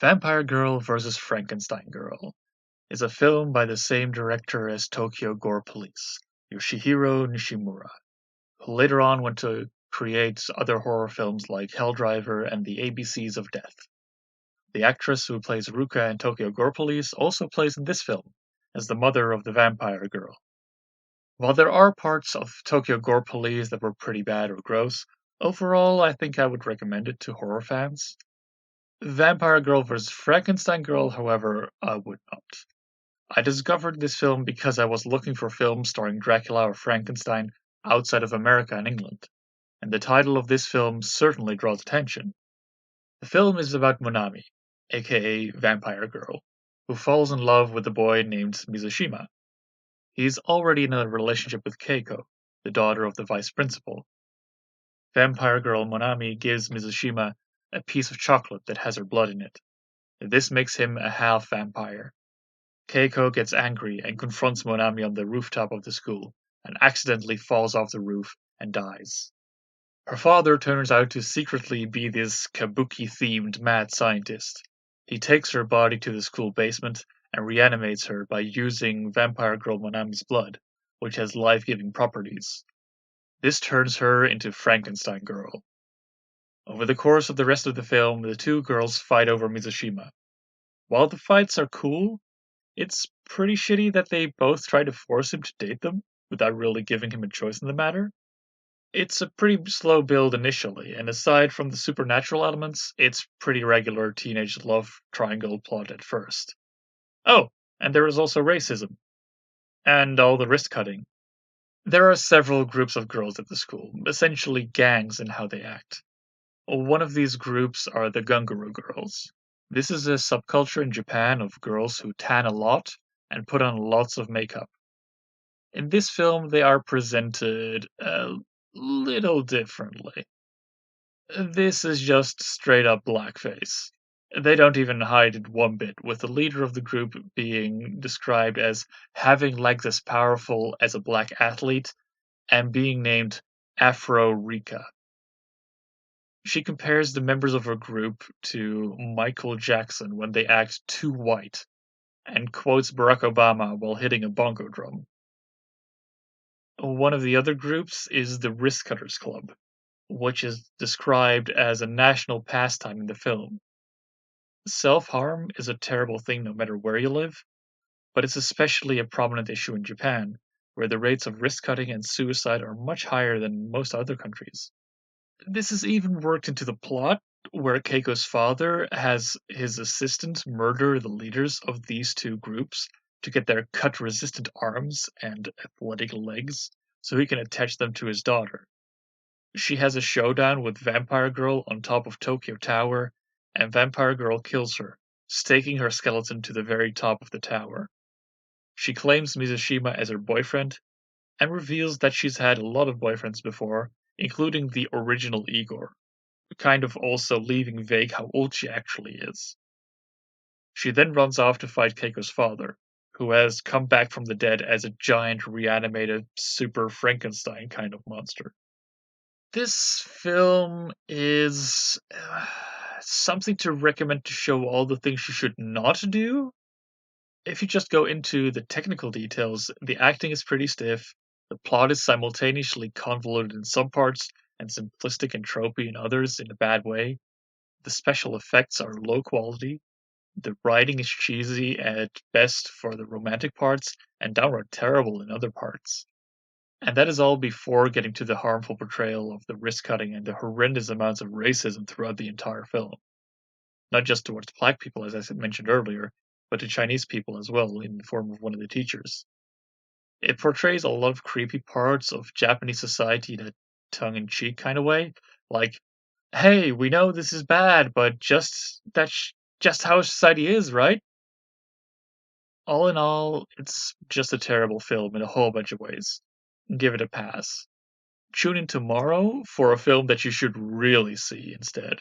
Vampire Girl vs. Frankenstein Girl is a film by the same director as Tokyo Gore Police, Yoshihiro Nishimura, who later on went to create other horror films like Helldriver and The ABCs of Death. The actress who plays Ruka in Tokyo Gore Police also plays in this film, as the mother of the vampire girl. While there are parts of Tokyo Gore Police that were pretty bad or gross, overall I think I would recommend it to horror fans. Vampire Girl vs. Frankenstein Girl, however, I would not. I discovered this film because I was looking for films starring Dracula or Frankenstein outside of America and England, and the title of this film certainly draws attention. The film is about Monami, aka Vampire Girl, who falls in love with a boy named Mizushima. He's already in a relationship with Keiko, the daughter of the vice principal. Vampire Girl Monami gives Mizushima a piece of chocolate that has her blood in it. This makes him a half vampire. Keiko gets angry and confronts Monami on the rooftop of the school, and accidentally falls off the roof and dies. Her father turns out to secretly be this kabuki-themed mad scientist. He takes her body to the school basement and reanimates her by using Vampire Girl Monami's blood, which has life-giving properties. This turns her into Frankenstein Girl. Over the course of the rest of the film, the two girls fight over Mizushima. While the fights are cool, it's pretty shitty that they both try to force him to date them without really giving him a choice in the matter. It's a pretty slow build initially, and aside from the supernatural elements, it's pretty regular teenage love triangle plot at first. Oh, and there is also racism. And all the wrist cutting. There are several groups of girls at the school, essentially gangs in how they act. One of these groups are the Gunguru girls. This is a subculture in Japan of girls who tan a lot and put on lots of makeup. In this film, they are presented a little differently. This is just straight up blackface. They don't even hide it one bit, with the leader of the group being described as having legs as powerful as a black athlete and being named Afro Rika. She compares the members of her group to Michael Jackson when they act too white, and quotes Barack Obama while hitting a bongo drum. One of the other groups is the Wrist Cutters Club, which is described as a national pastime in the film. Self-harm is a terrible thing no matter where you live, but it's especially a prominent issue in Japan, where the rates of wrist cutting and suicide are much higher than most other countries. This is even worked into the plot, where Keiko's father has his assistant murder the leaders of these two groups to get their cut-resistant arms and athletic legs, so he can attach them to his daughter. She has a showdown with Vampire Girl on top of Tokyo Tower, and Vampire Girl kills her, staking her skeleton to the very top of the tower. She claims Mizushima as her boyfriend, and reveals that she's had a lot of boyfriends before, including the original Igor, kind of also leaving vague how old she actually is. She then runs off to fight Keiko's father, who has come back from the dead as a giant reanimated super Frankenstein kind of monster. This film is something to recommend to show all the things you should not do. If you just go into the technical details, the acting is pretty stiff, the plot is simultaneously convoluted in some parts and simplistic and tropey in others in a bad way. The special effects are low quality, the writing is cheesy at best for the romantic parts and downright terrible in other parts. And that is all before getting to the harmful portrayal of the wrist cutting and the horrendous amounts of racism throughout the entire film. Not just towards black people, as I mentioned earlier, but to Chinese people as well, in the form of one of the teachers. It portrays a lot of creepy parts of Japanese society in a tongue-in-cheek kind of way, like, hey, we know this is bad, but that's just how society is, right? All in all, it's just a terrible film in a whole bunch of ways. Give it a pass. Tune in tomorrow for a film that you should really see instead.